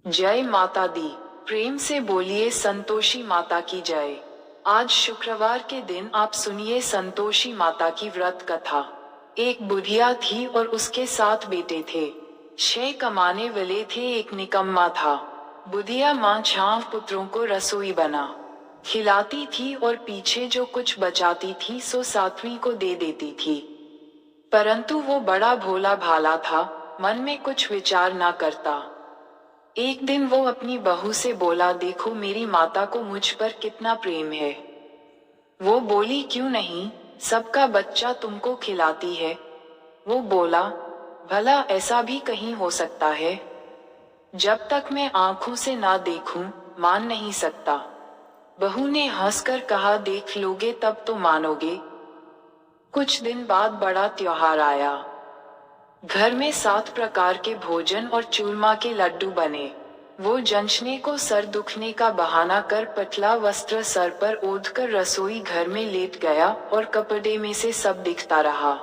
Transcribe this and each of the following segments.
जय माता दी। प्रेम से बोलिए संतोषी माता की जय। आज शुक्रवार के दिन आप सुनिए संतोषी माता की व्रत कथा। एक बुढ़िया थी और उसके 7 बेटे थे। 6 कमाने वाले थे, एक निकम्मा था। बुढ़िया माँ 6 पुत्रों को रसोई बना खिलाती थी और पीछे जो कुछ बचाती थी सो 7वीं को दे देती थी। परंतु वो बड़ा भोला भाला था, मन में कुछ विचार ना करता। एक दिन वो अपनी बहू से बोला, देखो मेरी माता को मुझ पर कितना प्रेम है। वो बोली, क्यों नहीं, सबका बच्चा तुमको खिलाती है। वो बोला, भला ऐसा भी कहीं हो सकता है? जब तक मैं आंखों से ना देखूं, मान नहीं सकता। बहू ने हंसकर कहा, देख लोगे तब तो मानोगे। कुछ दिन बाद बड़ा त्योहार आया। घर में 7 प्रकार के भोजन और चूरमा के लड्डू बने। वो जंचने को सर दुखने का बहाना कर पतला वस्त्र सर पर ओढ़कर रसोई घर में लेट गया और कपड़े में से सब दिखता रहा।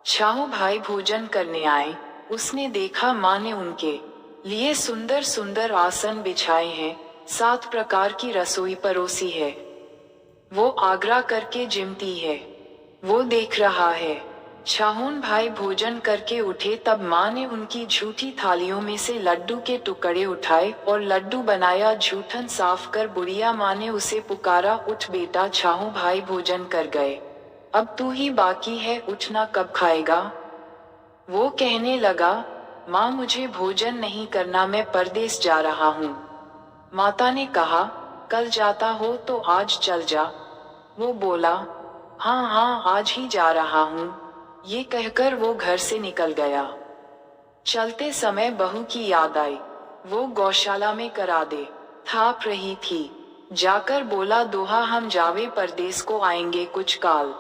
6 भाई भोजन करने आए। उसने देखा माँ ने उनके लिए सुंदर सुंदर आसन बिछाए हैं, 7 प्रकार की रसोई परोसी है। वो आग्रह करके जिमती है। वो देख रहा है। 6 भाई भोजन करके उठे तब माँ ने उनकी झूठी थालियों में से लड्डू के टुकड़े उठाए और लड्डू बनाया। झूठन साफ कर बुढ़िया माँ ने उसे पुकारा, उठ बेटा, 6 भाई भोजन कर गए, अब तू ही बाकी है, उठना कब खाएगा? वो कहने लगा, माँ मुझे भोजन नहीं करना, मैं परदेस जा रहा हूँ। माता ने कहा, कल जाता हो तो आज चल जा। वो बोला, हाँ हाँ आज ही जा रहा हूँ। ये कहकर वो घर से निकल गया। चलते समय बहू की याद आई। वो गौशाला में करा दे थाप रही थी। जाकर बोला, दोहा हम जावे परदेस को आएंगे कुछ काल,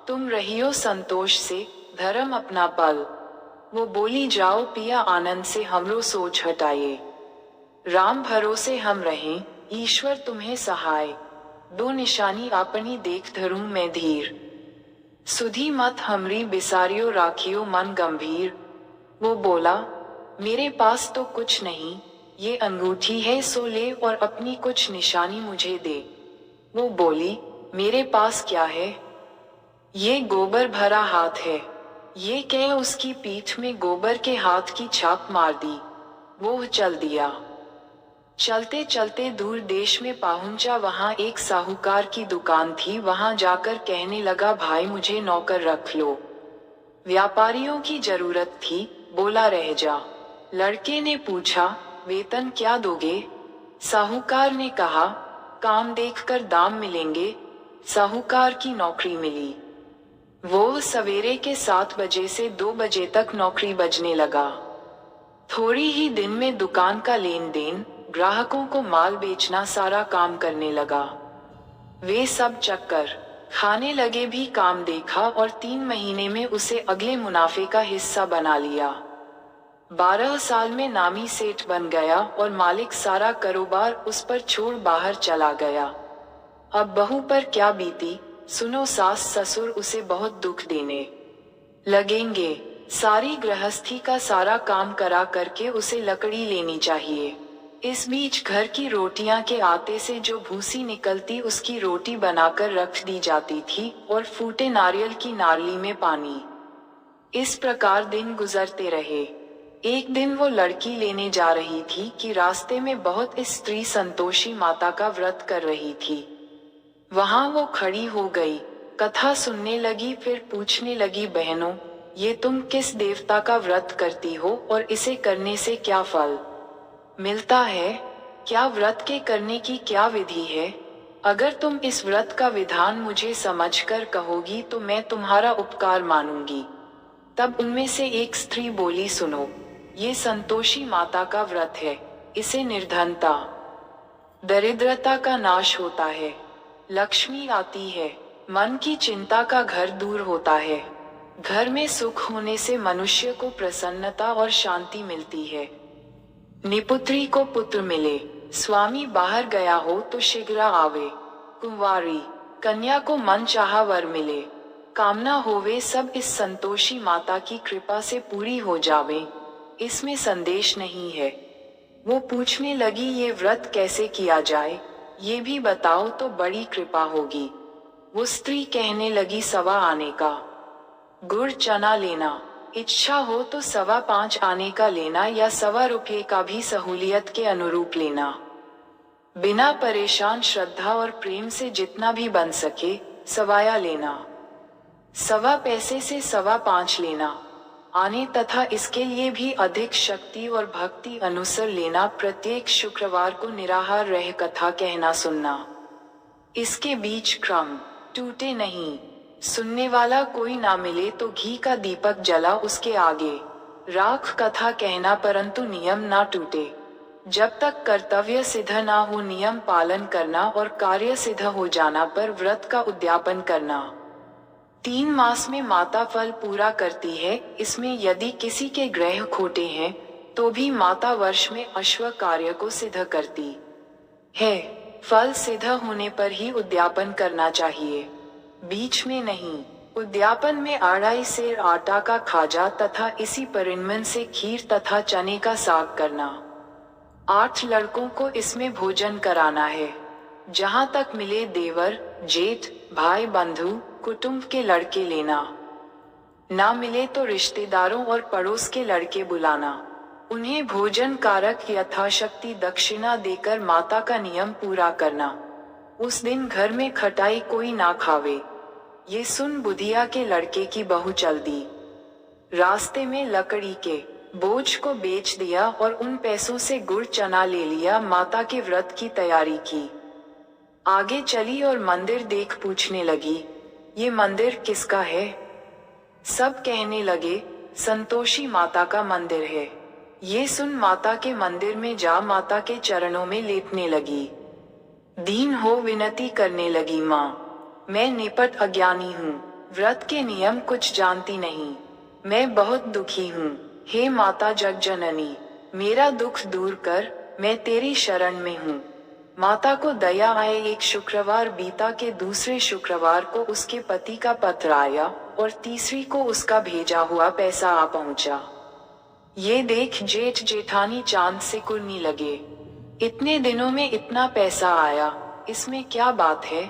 तुम रहियो संतोष से, धर्म अपना पल। वो बोली, जाओ पिया आनंद से हमरो सोच हटाइए। राम भरोसे हम रहें, ईश्वर तुम्हें सहाय। 2 निशानी अपनी देख धरूं मैं धीर, सुधी मत हमरी बिसारियो राखियो मन गंभीर। वो बोला, मेरे पास तो कुछ नहीं, ये अंगूठी है सो ले और अपनी कुछ निशानी मुझे दे। वो बोली, मेरे पास क्या है? ये गोबर भरा हाथ है। ये कह उसकी पीठ में गोबर के हाथ की छाप मार दी। वो चल दिया। चलते चलते दूर देश में पहुंचा। वहां एक साहूकार की दुकान थी। वहां जाकर कहने लगा, भाई मुझे नौकर रख लो, व्यापारियों की जरूरत थी। बोला, रह जा। लड़के ने पूछा, वेतन क्या दोगे? साहूकार ने कहा, काम देखकर दाम मिलेंगे। साहूकार की नौकरी मिली। वो सवेरे के 7 बजे से 2 बजे तक नौकरी बजने लगा। थोड़ी ही दिन में दुकान का लेन देन, ग्राहकों को माल बेचना, सारा काम करने लगा। वे सब चक्कर खाने लगे भी काम देखा और 3 महीने में उसे अगले मुनाफे का हिस्सा बना लिया। 12 साल में नामी सेठ बन गया और मालिक सारा कारोबार उस पर छोड़ बाहर चला गया। अब बहू पर क्या बीती, सुनो। सास ससुर उसे बहुत दुख देने लगेंगे। सारी गृहस्थी का सारा काम करा करके उसे लकड़ी लेनी चाहिए। इस बीच घर की रोटियां के आटे से जो भूसी निकलती उसकी रोटी बनाकर रख दी जाती थी और फूटे नारियल की नारली में पानी। इस प्रकार दिन गुजरते रहे। एक दिन वो लड़की लेने जा रही थी कि रास्ते में बहुत स्त्री संतोषी माता का व्रत कर रही थी। वहां वो खड़ी हो गई, कथा सुनने लगी, फिर पूछने लगी, बहनों ये तुम किस देवता का व्रत करती हो और इसे करने से क्या फल मिलता है? क्या व्रत के करने की क्या विधि है? अगर तुम इस व्रत का विधान मुझे समझकर कहोगी तो मैं तुम्हारा उपकार मानूंगी। तब उनमें से एक स्त्री बोली, सुनो, ये संतोषी माता का व्रत है। इसे निर्धनता दरिद्रता का नाश होता है, लक्ष्मी आती है, मन की चिंता का घर दूर होता है, घर में सुख होने से मनुष्य को प्रसन्नता और शांति मिलती है, निपुत्री को पुत्र मिले, स्वामी बाहर गया हो तो शीघ्र आवे, कुंवारी कन्या को मन चाहा वर मिले, कामना होवे सब इस संतोषी माता की कृपा से पूरी हो जावे। इसमें संदेश नहीं है। वो पूछने लगी, ये व्रत कैसे किया जाए, ये भी बताओ तो बड़ी कृपा होगी। वो स्त्री कहने लगी, 1.25 आने का गुड़ चना लेना, इच्छा हो तो 5.25 आने का लेना या 1.25 का भी सहूलियत के अनुरूप लेना। बिना परेशान श्रद्धा और प्रेम से जितना भी बन सके सवाया लेना। 1.25 पैसे से 5.25 लेना आने तथा इसके लिए भी अधिक शक्ति और भक्ति अनुसार लेना। प्रत्येक शुक्रवार को निराहार रह कथा कहना सुनना। इसके बीच क्रम टूटे नहीं। सुनने वाला कोई ना मिले तो घी का दीपक जला उसके आगे राख कथा कहना, परंतु नियम ना टूटे। जब तक कर्तव्य सिद्ध ना हो नियम पालन करना और कार्य सिद्ध हो जाना पर व्रत का उद्यापन करना। 3 मास में माता फल पूरा करती है। इसमें यदि किसी के ग्रह खोटे हैं तो भी माता वर्ष में अश्व कार्य को सिद्ध करती है। फल सिद्ध होने पर ही उद्यापन करना चाहिए, बीच में नहीं। उद्यापन में 2.5 सेर आटा का खाजा तथा इसी परिमाण से खीर तथा चने का साग करना। 8 लड़कों को इसमें भोजन कराना है। जहाँ तक मिले देवर, जेठ, भाई, बंधु, कुटुंब के लड़के लेना। ना मिले तो रिश्तेदारों और पड़ोस के लड़के बुलाना। उन्हें भोजन कारक यथाशक्ति दक्षिणा देकर माता का नियम पूरा करना। उस दिन घर में खटाई कोई ना खावे। ये सुन बुधिया के लड़के की बहू चल दी। रास्ते में लकड़ी के बोझ को बेच दिया और उन पैसों से गुड़ चना ले लिया। माता के व्रत की तैयारी की। आगे चली और मंदिर देख पूछने लगी, ये मंदिर किसका है? सब कहने लगे, संतोषी माता का मंदिर है। ये सुन माता के मंदिर में जा माता के चरणों में लेटने लगी। दीन हो विनती करने लगी, माँ मैं निपट अज्ञानी हूँ, व्रत के नियम कुछ जानती नहीं, मैं बहुत दुखी हूँ। हे माता जगजननी, मेरा दुख दूर कर, मैं तेरी शरण में हूँ। माता को दया आए। एक शुक्रवार बीता के दूसरे शुक्रवार को उसके पति का पत्र आया और तीसरी को उसका भेजा हुआ पैसा आ पहुंचा। ये देख जेठ जेठानी चांद से कुर्नी लगे। इतने दिनों में इतना पैसा आया, इसमें क्या बात है?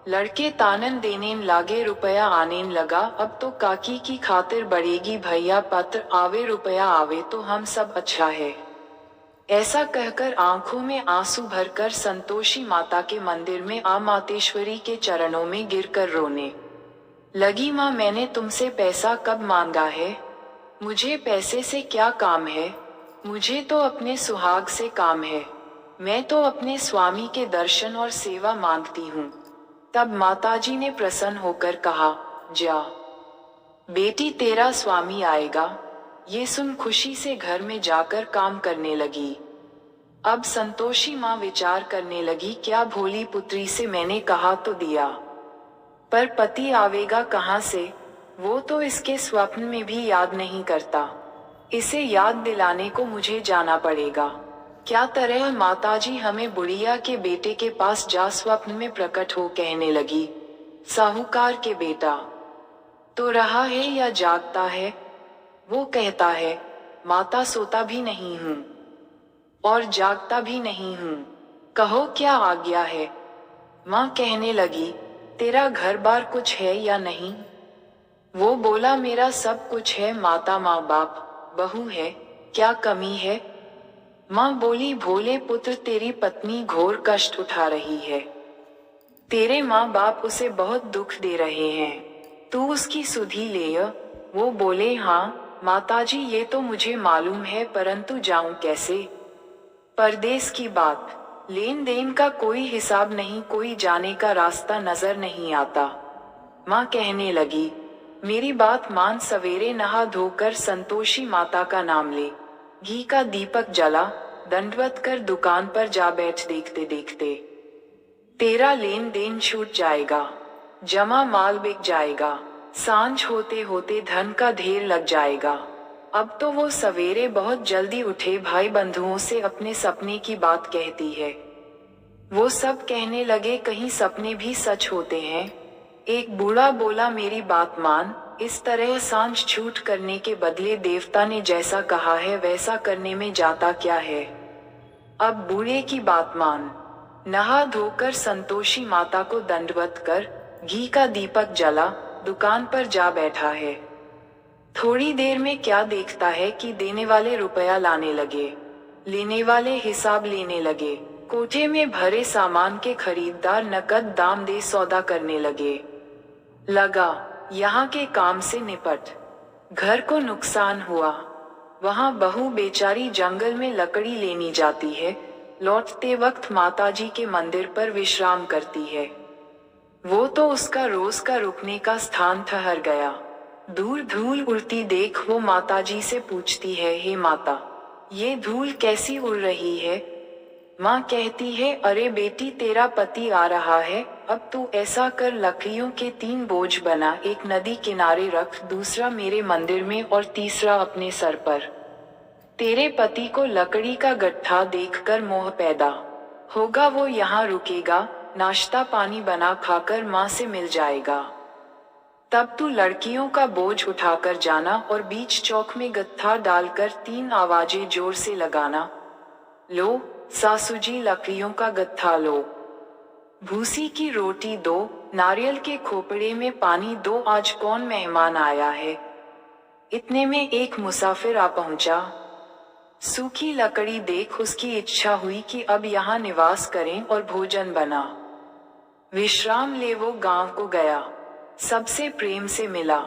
लड़के तानन देने लागे, रुपया आने लगा। अब तो काकी की खातिर बढ़ेगी भैया, पत्र आवे रुपया आवे तो हम सब अच्छा है। ऐसा कहकर आंखों में आंसू भरकर संतोषी माता के मंदिर में आ मातेश्वरी के चरणों में गिरकर रोने लगी। माँ मैंने तुमसे पैसा कब मांगा है? मुझे पैसे से क्या काम है? मुझे तो अपने सुहाग से काम है। मैं तो अपने स्वामी के दर्शन और सेवा मांगती हूँ। तब माताजी ने प्रसन्न होकर कहा, जा बेटी तेरा स्वामी आएगा। ये सुन खुशी से घर में जाकर काम करने लगी। अब संतोषी माँ विचार करने लगी, क्या भोली पुत्री से मैंने कहा तो दिया, पर पति आवेगा कहाँ से? वो तो इसके स्वप्न में भी याद नहीं करता। इसे याद दिलाने को मुझे जाना पड़ेगा। क्या तरह माताजी हमें बुढ़िया के बेटे के पास जा स्वप्न में प्रकट हो कहने लगी, साहूकार के बेटा तो रहा है या जागता है? वो कहता है, माता सोता भी नहीं हूँ और जागता भी नहीं हूँ, कहो क्या आज्ञा है? माँ कहने लगी, तेरा घर बार कुछ है या नहीं? वो बोला, मेरा सब कुछ है माता, माँ बाप बहू है, क्या कमी है? माँ बोली, भोले पुत्र तेरी पत्नी घोर कष्ट उठा रही है। तेरे माँ बाप उसे बहुत दुख दे रहे हैं, तू उसकी सुधि ले। वो बोले, हाँ माताजी ये तो मुझे मालूम है, परंतु जाऊं कैसे? परदेश की बात, लेन देन का कोई हिसाब नहीं, कोई जाने का रास्ता नजर नहीं आता। माँ कहने लगी, मेरी बात मान, सवेरे नहा धोकर संतोषी माता का नाम ले, घी का दीपक जला, दंडवत कर दुकान पर जा बैठ, देखते देखते तेरा लेन देन छूट जाएगा, जमा माल बिक जाएगा, सांझ होते होते धन का ढेर लग जाएगा। अब तो वो सवेरे बहुत जल्दी उठे भाई बंधुओं से अपने सपने की बात कहती है। वो सब कहने लगे, कहीं सपने भी सच होते हैं। एक बूढ़ा बोला, मेरी बात मान, इस तरह सांझ छूट करने के बदले देवता ने जैसा कहा है वैसा करने में जाता क्या है? अब बूढ़े की बात मान। नहा धोकर संतोषी माता को दंडवत कर घी का दीपक जला दुकान पर जा बैठा है। थोड़ी देर में क्या देखता है कि देने वाले रुपया लाने लगे, लेने वाले हिसाब लेने लगे। कोठे में भरे सामान के खरीदार नकद दाम दे सौदा करने लगा यहाँ के काम से निपट। घर को नुकसान हुआ। वहाँ बहू बेचारी जंगल में लकड़ी लेनी जाती है, लौटते वक्त माताजी के मंदिर पर विश्राम करती है। वो तो उसका रोज का रुकने का स्थान ठहर गया। दूर धूल उड़ती देख वो माताजी से पूछती है, हे माता, ये धूल कैसी उड़ रही है? माँ कहती है, अरे बेटी, तेरा पति आ रहा है, अब तू ऐसा कर, लकड़ियों के 3 बोझ बना, एक नदी किनारे रख, दूसरा मेरे मंदिर में और तीसरा अपने सर पर। तेरे पति को लकड़ी का गट्ठा देखकर मोह पैदा होगा, वो यहाँ रुकेगा, नाश्ता पानी बना खाकर माँ से मिल जाएगा। तब तू लड़कियों का बोझ उठाकर जाना और बीच चौक में गट्ठा डालकर 3 आवाजें जोर से लगाना, लो सासू जी लकड़ियों का गट्ठा लो, भूसी की रोटी दो, नारियल के खोपड़े में पानी दो, आज कौन मेहमान आया है? इतने में एक मुसाफिर आ पहुंचा। सूखी लकड़ी देख उसकी इच्छा हुई कि अब यहाँ निवास करें और भोजन बना विश्राम ले। वो गांव को गया, सबसे प्रेम से मिला।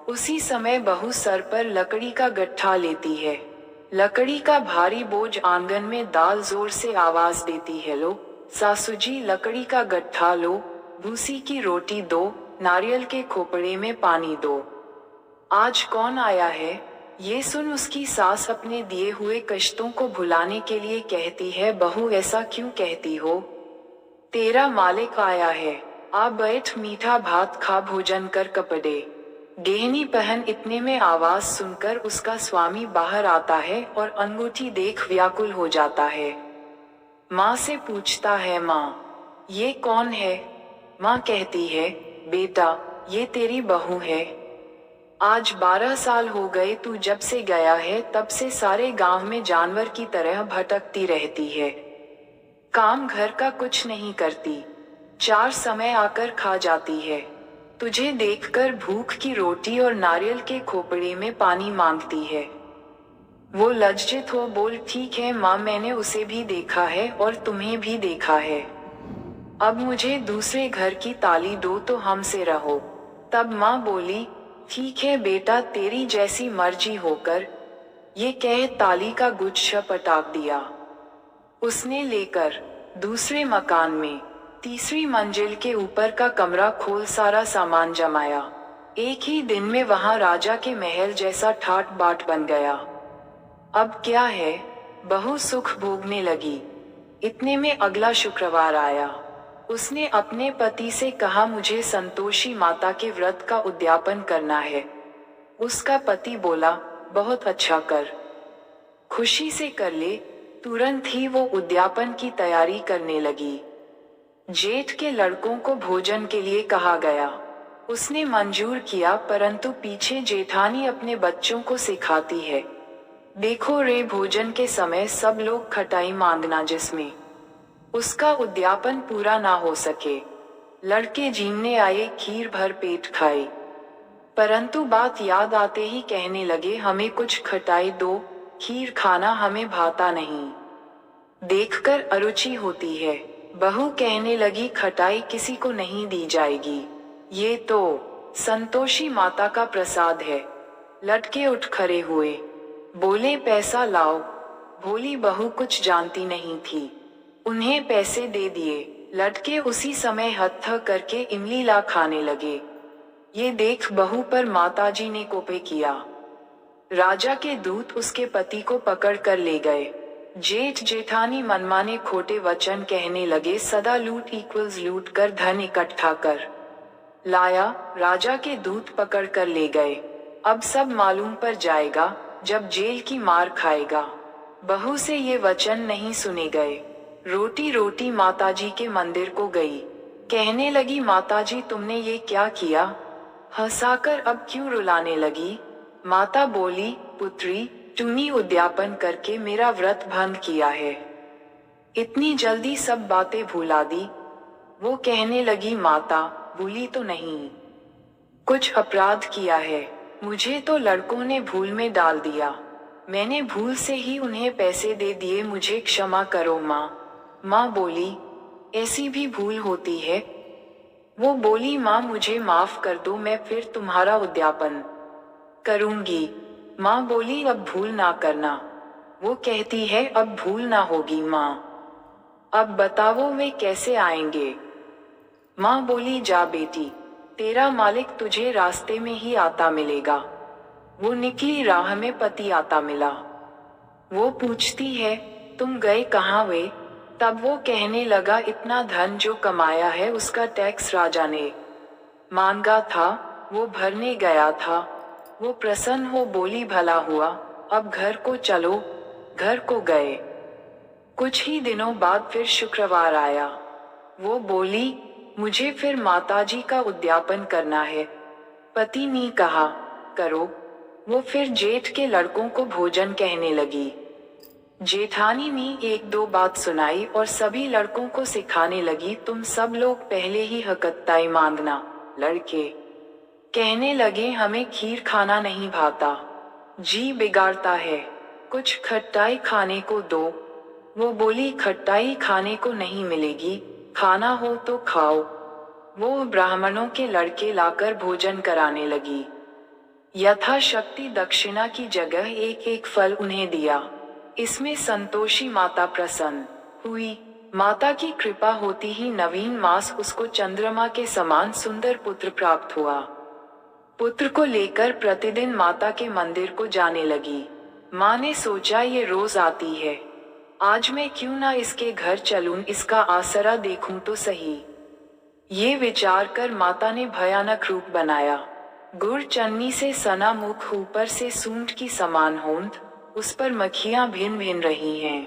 उसी समय बहू सर पर लकड़ी का गट्ठा लेती है। लकड़ी का भारी बोझ आंगन में डाल जोर से आवाज देती है, लो सासू जी लकड़ी का गट्ठा लो, भूसी की रोटी दो, नारियल के खोपड़े में पानी दो, आज कौन आया है? ये सुन उसकी सास अपने दिए हुए कष्टों को भुलाने के लिए कहती है, बहू ऐसा क्यों कहती हो? तेरा मालिक आया है, आ बैठ, मीठा भात खा, भोजन कर, कपड़े गहनी पहन। इतने में आवाज सुनकर उसका स्वामी बाहर आता है और अंगूठी देख व्याकुल हो जाता है। माँ से पूछता है, माँ ये कौन है? माँ कहती है, बेटा ये तेरी बहू है। आज 12 साल हो गए तू जब से गया है, तब से सारे गांव में जानवर की तरह भटकती रहती है, काम घर का कुछ नहीं करती, 4 समय आकर खा जाती है, तुझे देखकर भूख की रोटी और नारियल के खोपड़े में पानी मांगती है। वो लज्जित हो बोल, ठीक है माँ, मैंने उसे भी देखा है और तुम्हें भी देखा है, अब मुझे दूसरे घर की ताली दो तो हमसे रहो। तब माँ बोली, ठीक है बेटा, तेरी जैसी मर्जी होकर। ये कह ताली का गुच्छा पटाक दिया उसने लेकर। दूसरे मकान में 3री मंजिल के ऊपर का कमरा खोल सारा सामान जमाया। एक ही दिन में वहां राजा के महल जैसा ठाट बाट बन गया। अब क्या है? बहू सुख भोगने लगी। इतने में अगला शुक्रवार आया। उसने अपने पति से कहा, मुझे संतोषी माता के व्रत का उद्यापन करना है। उसका पति बोला, बहुत अच्छा कर, खुशी से कर ले। तुरंत ही वो उद्यापन की तैयारी करने लगी। जेठ के लड़कों को भोजन के लिए कहा गया। उसने मंजूर किया, परंतु पीछे जेठानी अपने बच्चों को सिखाती है, देखो रे, भोजन के समय सब लोग खटाई मांगना, जिसमें उसका उद्यापन पूरा ना हो सके। लड़के जीमने आए, खीर भर पेट खाई, परंतु बात याद आते ही कहने लगे, हमें कुछ खटाई दो, खीर खाना हमें भाता नहीं। देखकर अरुचि होती है। बहू कहने लगी, खटाई किसी को नहीं दी जाएगी, ये तो संतोषी माता का प्रसाद है। लड़के उठ खड़े हुए, बोले, पैसा लाओ। भोली बहू कुछ जानती नहीं थी, उन्हें पैसे दे दिए। लड़के उसी समय हत्था करके इमली ला खाने लगे। ये देख बहू पर माताजी ने कोपे किया। राजा के दूत उसके पति को पकड़ कर ले गए। जेठ जेठानी मनमाने खोटे वचन कहने लगे, सदा लूट इक्वल्स लूट कर धन इकट्ठा कर लाया। राजा के दूत पकड़ कर ले गए। अब सब मालूम पर जाएगा जब जेल की मार खाएगा। बहू से ये वचन नहीं सुने गए। रोटी रोटी माताजी के मंदिर को गई। कहने लगी, माताजी तुमने ये क्या किया? हंसाकर अब क्यों रुलाने लगी? माता बोली, पुत्री, तूने उद्यापन करके मेरा व्रत भंग किया है। इतनी जल्दी सब बातें भुला दी। वो कहने लगी, माता, भूली तो नहीं, कुछ अपराध किया है। मुझे तो लड़कों ने भूल में डाल दिया। मैंने भूल से ही उन्हें पैसे दे दिए, मुझे क्षमा करो माँ। माँ बोली, ऐसी भी भूल होती है? वो बोली, माँ मुझे माफ कर दो, मैं फिर तुम्हारा उद्यापन करूंगी। माँ बोली, अब भूल ना करना। वो कहती है, अब भूल ना होगी माँ। अब बताओ वे कैसे आएंगे? माँ बोली, जा बेटी, तेरा मालिक तुझे रास्ते में ही आता मिलेगा। वो निकली, राह में पति आता मिला। वो पूछती है, तुम गए कहाँ वे? तब वो कहने लगा, इतना धन जो कमाया है उसका टैक्स राजा ने मांगा था, वो भरने गया था। वो प्रसन्न हो बोली, भला हुआ, अब घर को चलो। घर को गए। कुछ ही दिनों बाद फिर शुक्रवार आया। वो बोली, मुझे फिर माताजी का उद्यापन करना है। पति ने कहा, करो। वो फिर जेठ के लड़कों को भोजन कहने लगी। जेठानी ने एक दो बात सुनाई और सभी लड़कों को सिखाने लगी, तुम सब लोग पहले ही हकत्ताई मांगना। लड़के कहने लगे, हमें खीर खाना नहीं भाता, जी बिगाड़ता है, कुछ खट्टाई खाने को दो। वो बोली, खट्टाई खाने को नहीं मिलेगी, खाना हो तो खाओ। वो ब्राह्मणों के लड़के लाकर भोजन कराने लगी। यथाशक्ति दक्षिणा की जगह एक एक फल उन्हें दिया। इसमें संतोषी माता प्रसन्न हुई। माता की कृपा होती ही नवीन मास उसको चंद्रमा के समान सुंदर पुत्र प्राप्त हुआ। पुत्र को लेकर प्रतिदिन माता के मंदिर को जाने लगी। माँ ने सोचा, ये रोज आती है, आज मैं क्यों ना इसके घर चलूं, इसका आसरा देखूं तो सही। ये विचार कर माता ने भयानक रूप बनाया। गुड़ चन्नी से सना मुख, ऊपर से सूंड की समान होंठ, उस पर मक्खियां भिन भिन रही हैं।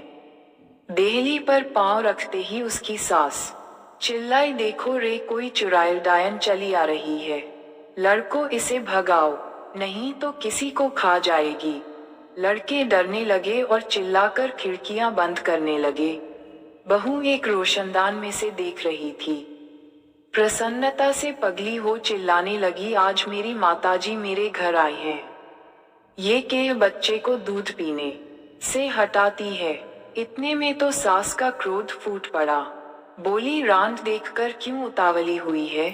देहली पर पांव रखते ही उसकी सास चिल्लाई, देखो रे, कोई चुड़ैल डायन चली आ रही है, लड़को इसे भगाओ, नहीं तो किसी को खा जाएगी। लड़के डरने लगे और चिल्लाकर खिड़कियां बंद करने लगे। बहू एक रोशनदान में से देख रही थी। प्रसन्नता से पगली हो चिल्लाने लगी, आज मेरी माताजी मेरे घर आई हैं। ये के बच्चे को दूध पीने से हटाती है। इतने में तो सास का क्रोध फूट पड़ा। बोली, रांद देखकर क्यों उतावली हुई है?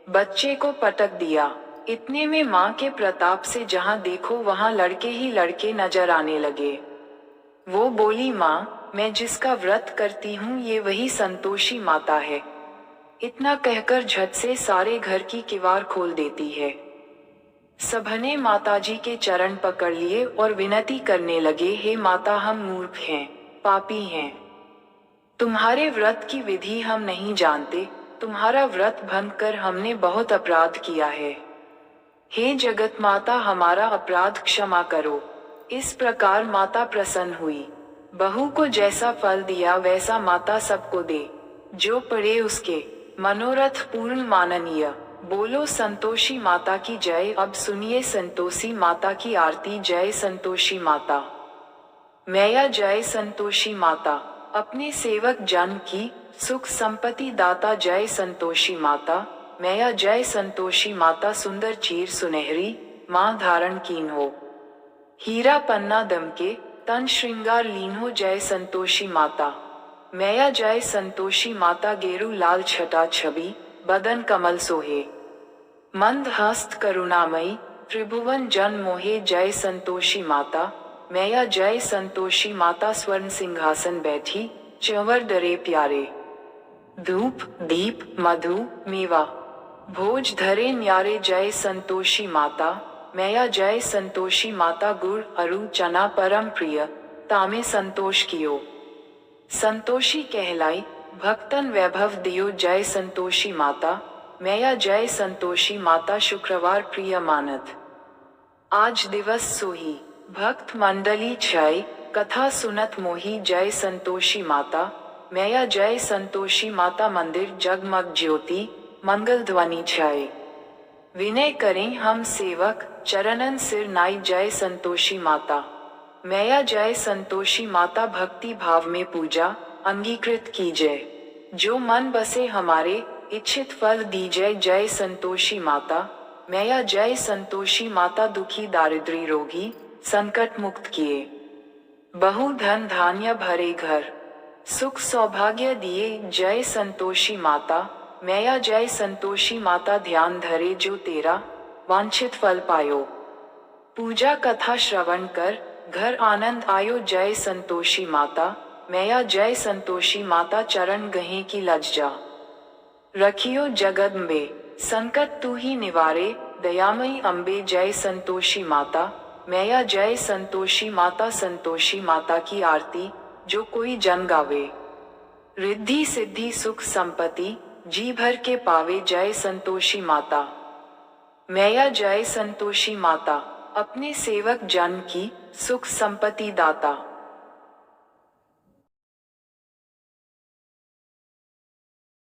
बच्चे को पटक दिया। इतने में माँ के प्रताप से जहाँ देखो वहाँ लड़के ही लड़के नजर आने लगे। वो बोली, माँ, मैं जिसका व्रत करती हूँ ये वही संतोषी माता है। इतना कहकर झट से सारे घर की किवाड़ खोल देती है। सबने माताजी के चरण पकड़ लिए और विनती करने लगे, हे माता, हम मूर्ख हैं, पापी हैं। तुम्हारे व्रत की विधि हम नहीं जानते, तुम्हारा व्रत भंग कर हमने बहुत अपराध किया है। हे जगत माता, हमारा अपराध क्षमा करो। इस प्रकार माता प्रसन्न हुई। बहू को जैसा फल दिया वैसा माता सबको दे, जो पड़े उसके मनोरथ पूर्ण माननीय। बोलो संतोषी माता की जय। अब सुनिए संतोषी माता की आरती। जय संतोषी माता मैया, जय संतोषी माता, अपने सेवक जन की सुख संपत्ति दाता। जय संतोषी माता मैया, जय संतोषी माता, सुंदर चीर सुनहरी माँ धारण कीन हो, हीरा पन्ना दमके तन श्रृंगार लीन हो। जय संतोषी माता मैया, जय संतोषी माता, गेरु लाल छटा छवि बदन कमल सोहे, मंद हस्त करुणामयी त्रिभुवन जन मोहे। जय संतोषी माता मैया, जय संतोषी माता, स्वर्ण सिंहासन बैठी चंवर डरे प्यारे, धूप दीप मधु मेवा भोज धरे न्यारे। जय संतोषी माता मैया, जय संतोषी माता, गुड़ अरु चना परम प्रिय तामे संतोष कियो, संतोषी कहलाई भक्तन वैभव दियो। जय संतोषी माता मैया, जय संतोषी माता, शुक्रवार प्रिय मानत आज दिवस सोही, भक्त मंडली छाई कथा सुनत मोही। जय संतोषी माता मैया, जय संतोषी माता, मंदिर जगमग ज्योति मंगल ध्वनि छाए, विनय करें हम सेवक चरणन सिर नाई। जय संतोषी माता मैया, जय संतोषी माता, भक्ति भाव में पूजा अंगीकृत कीजिए। जो मन बसे हमारे इच्छित फल दीजिए। जय संतोषी माता। मैया जय संतोषी माता। दुखी दारिद्री रोगी संकट मुक्त किए। बहु धन धान्य भरे घर सुख सौभाग्य दिए। जय संतोषी माता। मैया जय संतोषी माता। ध्यान धरे जो तेरा वांछित फल पायो। पूजा कथा श्रवण कर घर आनंद आयो। जय संतोषी माता। मैया जय संतोषी माता। चरण गहे की लज्जा रखियो जगदम्बे। संकट तू ही निवारे दयामयी अम्बे। जय संतोषी माता। मैया जय संतोषी माता। संतोषी माता की आरती जो कोई जन गावे। रिद्धि सिद्धि सुख संपत्ति जी भर के पावे। जय संतोषी माता। मैया जय संतोषी माता। अपने सेवक जन की सुख संपत्ति दाता।